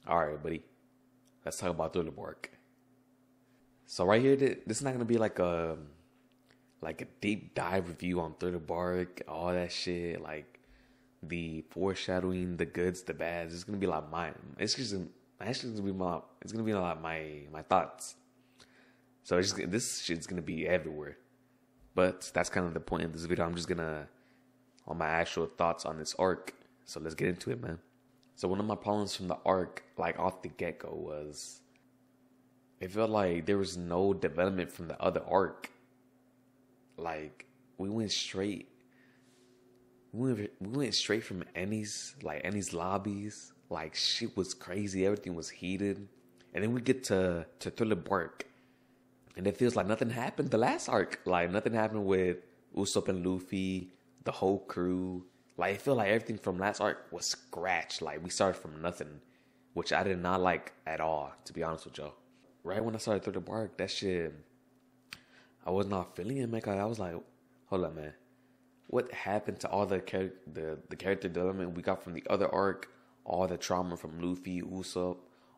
All right, buddy. Let's talk about Thriller Bark. So right here, this is not gonna be like a deep dive review on Thriller Bark, all that shit, like the foreshadowing, the goods, the bads. It's gonna be like mine. It's just actually gonna be my. It's gonna be a lot my thoughts. So this shit's gonna be everywhere. But that's kind of the point of this video. I'm just gonna on my actual thoughts on this arc. So let's get into it, man. So one of my problems from the arc, like off the get go, was it felt like there was no development from the other arc. Like we went straight, we went straight from Annie's lobbies. Like shit was crazy, everything was heated, and then we get to Thriller Bark, and it feels like nothing happened the last arc. Like nothing happened with Usopp and Luffy, the whole crew. Like, it felt like everything from last arc was scratched. Like, we started from nothing, which I did not like at all, to be honest with y'all. Right when I started Thriller Bark, that shit, I was not feeling it, man. Cause I was like, hold up, man. What happened to all the character development we got from the other arc? All the trauma from Luffy, Usopp,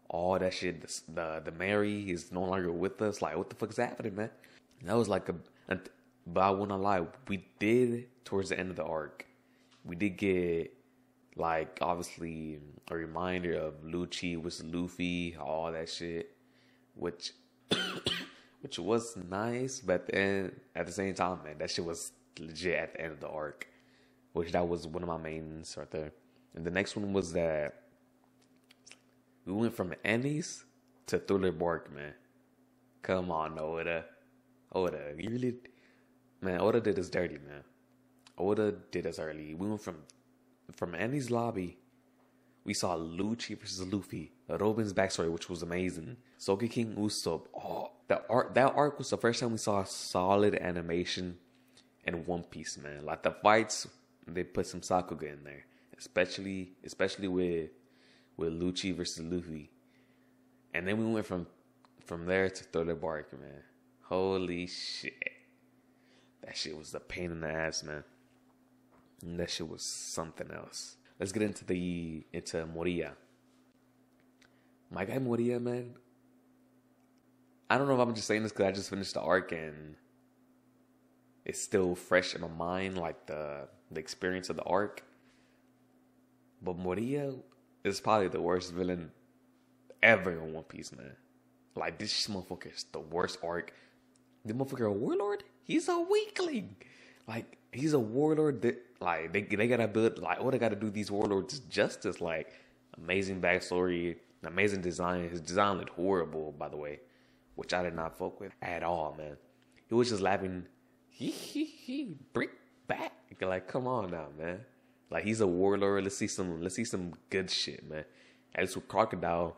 all that shit. The Mary is no longer with us. Like, what the fuck is happening, man? And that was like but I will not lie. We did, towards the end of the arc, we did get, like, obviously a reminder of Lucci with Luffy, all that shit, which was nice, but then at the same time, man, that shit was legit at the end of the arc, which that was one of my mains right there. And the next one was that we went from Annie's to Thriller Bark, man. Come on, Oda. You really, man, Oda did us dirty, man. Oda did us early. We went from Annie's lobby. We saw Lucci versus Luffy. Robin's backstory, which was amazing. Soka King Usopp. Oh, that arc was the first time we saw solid animation in One Piece, man. Like the fights, they put some Sakuga in there, especially with Lucci versus Luffy. And then we went from there to Thriller Bark, man. Holy shit, that shit was a pain in the ass, man. And that shit was something else. Let's get into Moria. My guy Moria, man. I don't know if I'm just saying this because I just finished the arc and it's still fresh in my mind, like the experience of the arc. But Moria is probably the worst villain ever in One Piece, man. Like, this motherfucker is the worst arc. The motherfucker a warlord? He's a weakling. Like, he's a warlord that, like, they gotta build, like, oh, they gotta do these warlords justice. Like, amazing backstory, amazing design. His design looked horrible, by the way, which I did not fuck with at all, man. He was just laughing, he, bring back. Like, come on now, man. Like, he's a warlord. Let's see some good shit, man. At least with Crocodile,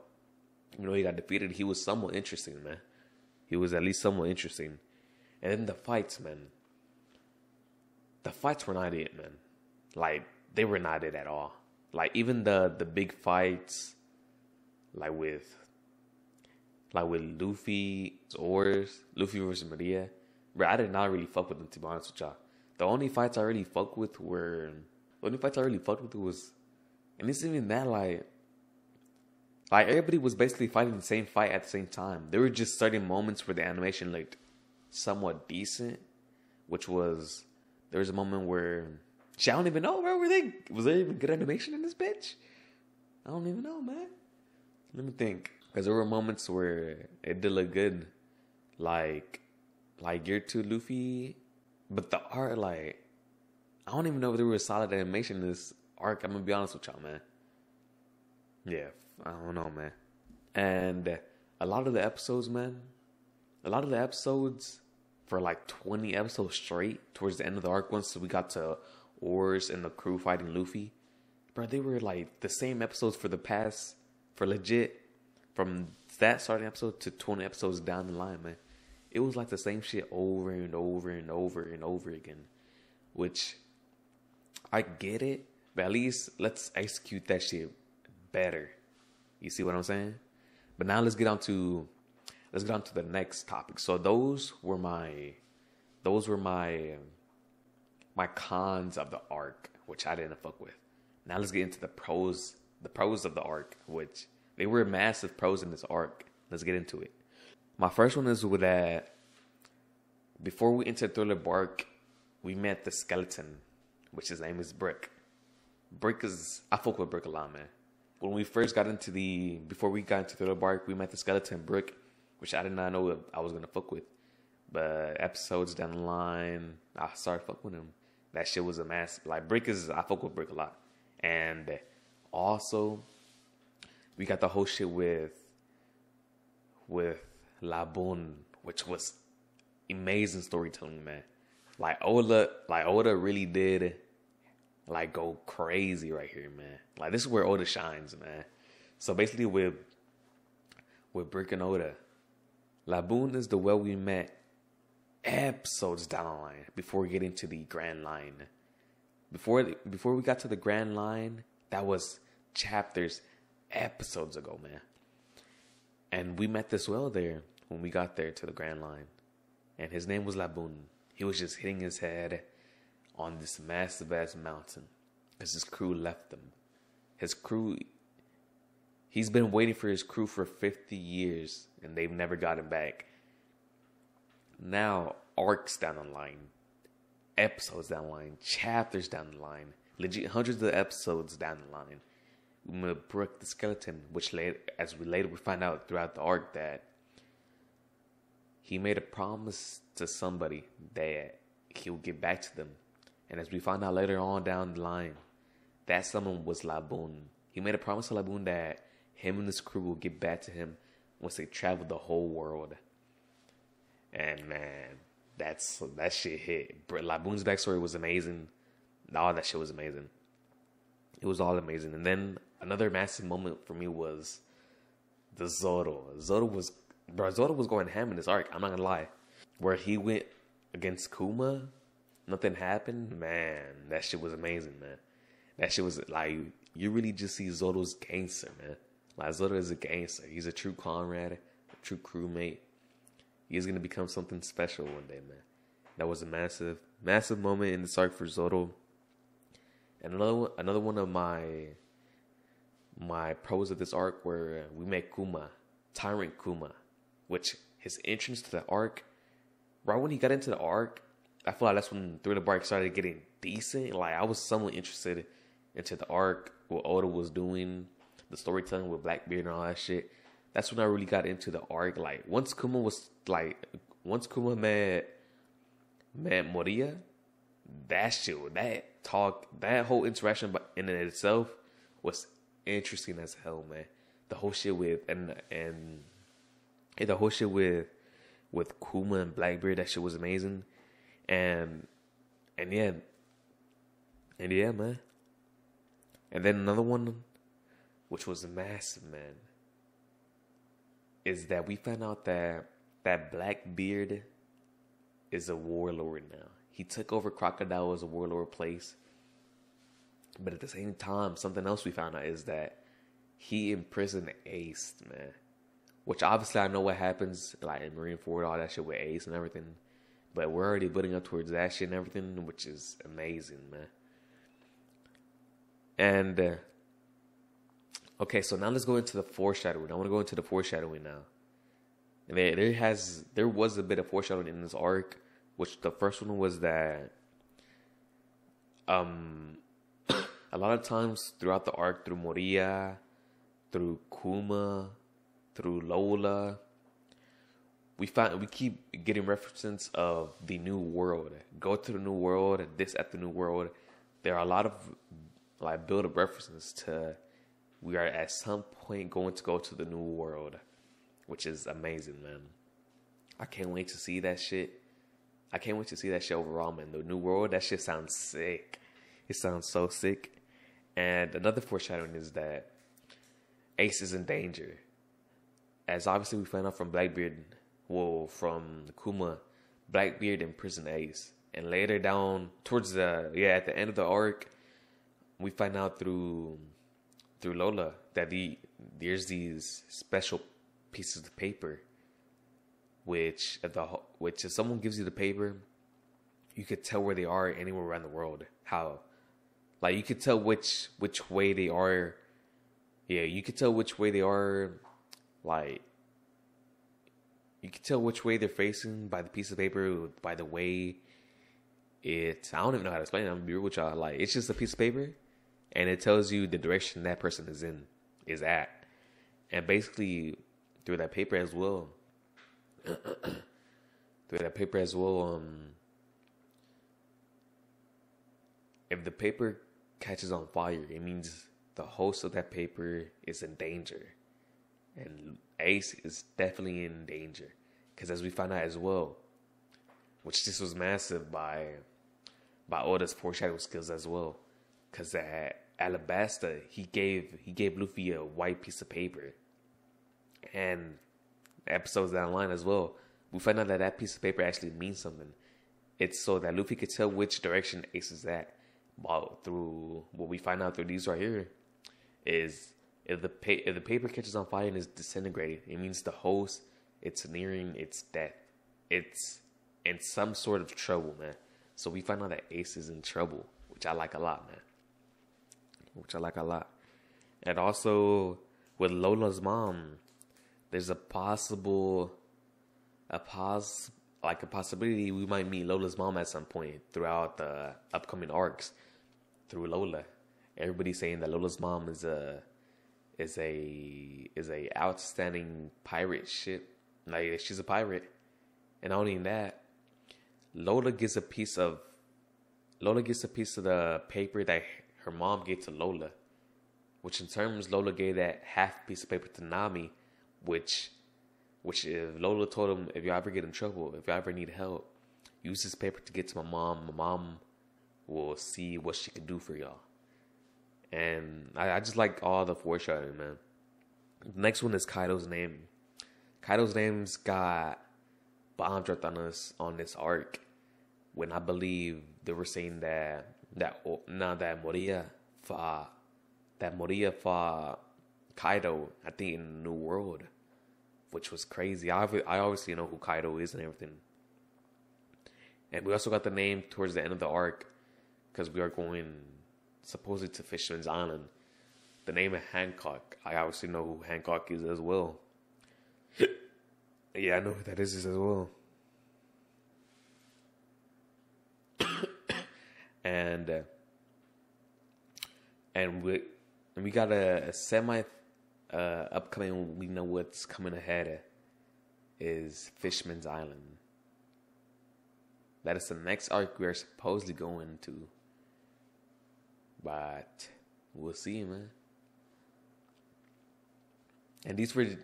he got defeated. He was somewhat interesting, man. He was at least somewhat interesting. And then the fights, man. The fights were not it, man. Like, they were not it at all. Like, even the big fights, like with Luffy, Luffy versus Maria. Bro, I did not really fuck with them, to be honest with y'all. The only fights I really fucked with was, and it's even that, like everybody was basically fighting the same fight at the same time. There were just certain moments where the animation looked somewhat decent, which was, there was a moment where, shit, I don't even know, bro, was there even good animation in this bitch? I don't even know, man. Let me think. Because there were moments where it did look good. Like Gear 2 Luffy. But the art, like, I don't even know if there was solid animation in this arc. I'm going to be honest with y'all, man. Yeah, I don't know, man. And a lot of the episodes, man, for like 20 episodes straight towards the end of the arc, once we got to Oars and the crew fighting Luffy, bro, they were like the same episodes for legit, from that starting episode to 20 episodes down the line, man. It was like the same shit over and over and over and over again, which I get it, but at least let's execute that shit better. You see what I'm saying? But now let's get on to the next topic. So those were my cons of the arc, which I didn't fuck with. Now let's get into the pros of the arc, which They were massive pros in this arc. Let's get into it. My first one is with that. Before we entered Thriller Bark, we met the skeleton, which his name is Brick. Brick is, I fuck with Brick a lot, man. When we first got into before we got into Thriller Bark, we met the skeleton Brick, which I did not know I was gonna fuck with. But episodes down the line, I started fucking with him. That shit was a massive, like Brick is, I fuck with Brick a lot. And also, we got the whole shit with Laboon, which was amazing storytelling, man. Like Oda really did like go crazy right here, man. Like this is where Oda shines, man. So basically with Brick and Oda, Laboon is the well we met episodes down the line before we get into the Grand Line. Before we got to the Grand Line, that was chapters, episodes ago, man. And we met this well there when we got there to the Grand Line. And his name was Laboon. He was just hitting his head on this massive ass mountain because his crew left him. His crew, he's been waiting for his crew for 50 years and they've never got him back. Now, arcs down the line, episodes down the line, chapters down the line, legit hundreds of episodes down the line. We met Brick the skeleton, which as we later find out throughout the arc that he made a promise to somebody that he'll get back to them. And as we find out later on down the line, that someone was Laboon. He made a promise to Laboon that him and his crew will get back to him once they travel the whole world. And man, that shit hit. Laboon's backstory was amazing. All that shit was amazing. It was all amazing. And then another massive moment for me was the Zoro. Zoro was going ham in this arc. I'm not gonna lie. Where he went against Kuma, nothing happened. Man, that shit was amazing, man. That shit was like, you really just see Zoro's gangster, man. Like Zoro is a gangster. He's a true comrade, a true crewmate. He's gonna become something special one day, man. That was a massive, massive moment in this arc for Zoro. And another one of my pros of this arc where we met Kuma, Tyrant Kuma, which his entrance to the arc, right when he got into the arc, I feel like that's when Thriller Bark started getting decent. Like I was somewhat interested into the arc, what Oda was doing, the storytelling with Blackbeard and all that shit. That's when I really got into the arc. Like once Kuma met Moria, that whole interaction in itself was interesting as hell, man. The whole shit with the whole shit with Kuma and Blackbeard, that shit was amazing. And yeah, man. And then another one, which was massive, man, is that we found out that Blackbeard is a warlord now. He took over Crocodile as a warlord place. But at the same time, something else we found out is that he imprisoned Ace, man. Which obviously I know what happens like in Marineford, all that shit with Ace and everything. But we're already building up towards that shit and everything, which is amazing, man. And okay, so now let's go into the foreshadowing. I want to go into the foreshadowing now. And there was a bit of foreshadowing in this arc, which the first one was that a lot of times throughout the arc, through Moria, through Kuma, through Lola, we keep getting references of the new world. Go to the new world, this at the new world. There are a lot of like build up references to we are at some point going to go to the new world, which is amazing, man. I can't wait to see that shit. I can't wait to see that shit overall, man. The new world, that shit sounds sick. It sounds so sick. And another foreshadowing is that Ace is in danger. As obviously we found out from Blackbeard, from Kuma, Blackbeard imprisoned Ace. And later down towards at the end of the arc, we find out through Lola that there's these special pieces of paper, which if someone gives you the paper, you could tell where they are anywhere around the world. How, like you could tell which way they are Yeah, you can tell which way they are. Like, you can tell which way they're facing by the piece of paper, by the way I don't even know how to explain it. I'm gonna be real with y'all. Like, it's just a piece of paper, and it tells you the direction that person is at, and basically through that paper as well. Through that paper as well. If the paper catches on fire, it means the host of that paper is in danger, and Ace is definitely in danger. Because as we found out as well, which this was massive by Oda's foreshadowing skills as well. Because at Alabasta, he gave Luffy a white piece of paper, and episodes down the line as well, we find out that that piece of paper actually means something. It's so that Luffy could tell which direction Ace is at. But through what we find out through these right here is if the paper catches on fire and is disintegrated, it means the host, it's nearing its death. It's in some sort of trouble, man. So we find out that Ace is in trouble, which I like a lot, man. Which I like a lot. And also with Lola's mom, there's a possibility we might meet Lola's mom at some point throughout the upcoming arcs through Lola. Everybody's saying that Lola's mom is a outstanding pirate ship. Like, she's a pirate. And not only that, Lola gets a piece of the paper that her mom gave to Lola, which in terms Lola gave that half piece of paper to Nami, which if Lola told him, if you ever get in trouble, if you ever need help, use this paper to get to my mom. My mom will see what she can do for y'all. And I just like all the foreshadowing, man. The next one is Kaido's name. Kaido's name's got bomb dropped on us on this arc when I believe they were saying that Moria fought Kaido, I think, in the New World, which was crazy. I obviously know who Kaido is and everything. And we also got the name towards the end of the arc because we are going supposedly to Fisherman's Island. The name of Hancock, I obviously know who Hancock is as well. Yeah, I know who that is as well. and we got a semi upcoming. We know what's coming ahead is Fishman's Island. That is the next arc we are supposedly going to, but we'll see, man. And these were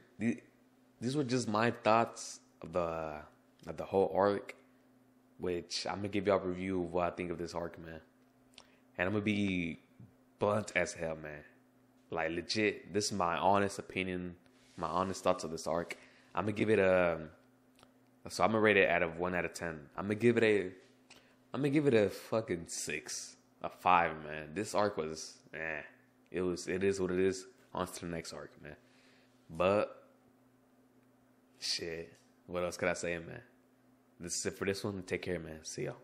just my thoughts of the whole arc, which I'm gonna give y'all a review of what I think of this arc, man. And I'm gonna be blunt as hell, man. Like, legit, this is my honest opinion, my honest thoughts of this arc. I'm gonna give it I'm gonna rate it out of 1 out of 10. I'm gonna give it a fucking 6, a 5, man. This arc was, it is what it is. On to the next arc, man. But shit, what else could I say, man? This is it for this one. Take care, man. See y'all.